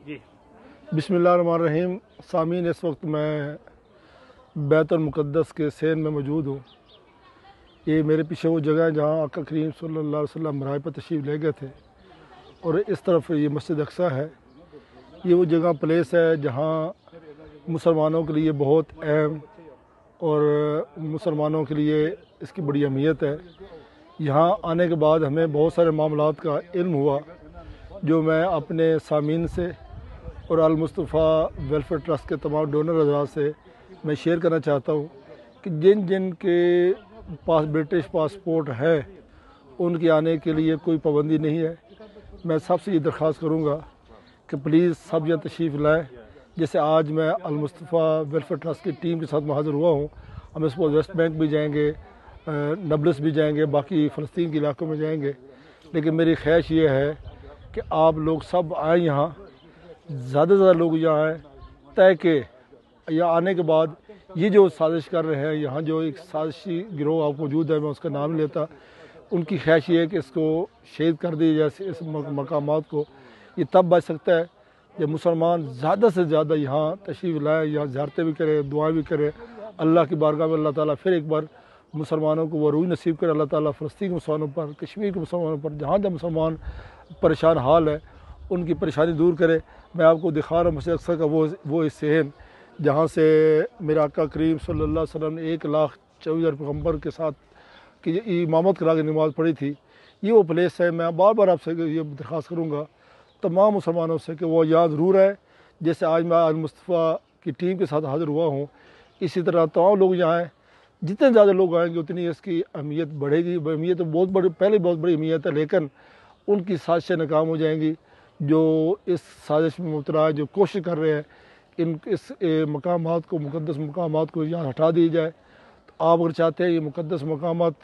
جی बिस्मिल्लाहिर्रहमानिर्रहीम। सामीन, इस वक्त मैं बैतुल मुक़द्दस के सैन में मौजूद हूँ। ये मेरे पीछे वो जगह है जहाँ आका करीम सल्लल्लाहु अलैहि वसल्लम मराज पर तशरीफ़ ले गए थे, और इस तरफ ये मस्जिद अक्सा है। ये वो जगह प्लेस है जहाँ मुसलमानों के लिए बहुत अहम और मुसलमानों के लिए इसकी बड़ी अहमियत है। यहाँ आने के बाद हमें बहुत सारे मामलात का इल्म हुआ, जो मैं अपने सामीन से और अल मुस्तफ़ा वेलफेयर ट्रस्ट के तमाम डोनर हज़रात से मैं शेयर करना चाहता हूँ कि जिन जिन के पास ब्रिटिश पासपोर्ट है उनके आने के लिए कोई पाबंदी नहीं है। मैं सबसे ये दरख्वास्त करूँगा कि प्लीज़ सब यहाँ तशरीफ़ लाएँ। जैसे आज मैं अल मुस्तफ़ा वेलफेयर ट्रस्ट की टीम के साथ मैं हाज़िर हुआ हूँ। हम इस वेस्ट बैंक भी जाएंगे, नबलस भी जाएंगे, बाकी फ़लस्तीन के इलाकों में जाएंगे। लेकिन मेरी ख्वाहिश ये है कि आप लोग सब आएँ यहाँ, ज़्यादा से ज़्यादा लोग यहाँ आएँ, ताकि यहाँ आने के बाद ये जो साजिश कर रहे हैं, यहाँ जो एक साजिशी गिरोह आप मौजूद है, मैं उसका नाम नहीं लेता, उनकी ख्वाहिश ये है कि इसको शहीद कर दिया जाए। इस मकामात को ये तब बच सकता है जब मुसलमान ज़्यादा से ज़्यादा यहाँ तशरीफ़ लाए, यहाँ ज़ियारतें भी करें, दुआएं भी करें। अल्लाह की बारगाह में अल्लाह ताला फिर एक बार मुसलमानों को वो रूह नसीब करे। अल्लाह ताला फ़लस्तीन के मुसलमानों पर, कश्मीर के मुसलमानों पर, जहाँ जहाँ मुसलमान परेशान हाल है, उनकी परेशानी दूर करे। मैं आपको दिखा रहा हूँ मस्जिद अक्सा का वो हिस्से जहाँ से मेरा आका करीम सल्लल्लाहु अलैहि वसल्लम ने 1,24,000 पैगम्बर के साथ कि इमामत करा के नमाज़ पढ़ी थी। ये वो प्लेस है। मैं बार बार आपसे ये दरख्वास्त करूँगा तमाम मुसलमानों से कि वो यहाँ ज़रूर है। जैसे आज मैं अल मुस्तफ़ा की टीम के साथ हाज़िर हुआ हूँ, इसी तरह तमाम लोग यहाँ आएँ। जितने ज़्यादा लोग आएंगे उतनी इसकी अहमियत बढ़ेगी। अहमियत तो बहुत बड़ी, पहले बहुत बड़ी अहमियत है, लेकिन उनकी साजिशें नाकाम हो जाएंगी जो इस साजिश में मुबतला है, जो कोशिश कर रहे हैं इस मकामात को, मुक़द्दस मकामात को यहाँ हटा दिया जाए। तो आप अगर चाहते हैं ये मुक़द्दस मकामात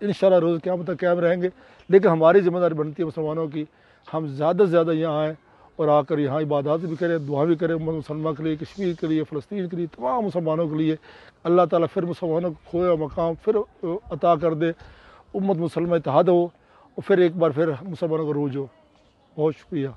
इंशाअल्लाह रोज़ क़यामत तक कायम रहेंगे, लेकिन हमारी ज़िम्मेदारी बनती है मुसलमानों की, हम ज़्यादा से ज़्यादा यहाँ आएँ और आकर यहाँ इबादत भी करें, दुआ भी करें मुसलमान के लिए, कश्मीर के लिए, फ़लस्तीन के लिए, तमाम मुसलमानों के लिए। अल्लाह ताला फिर मुसलमानों को खोया मकाम फिर अता कर दे, उम्मत मुसलमान इत्तेहाद हो और फिर एक बार फिर मुसलमानों का रूज हो। बहुत शुक्रिया।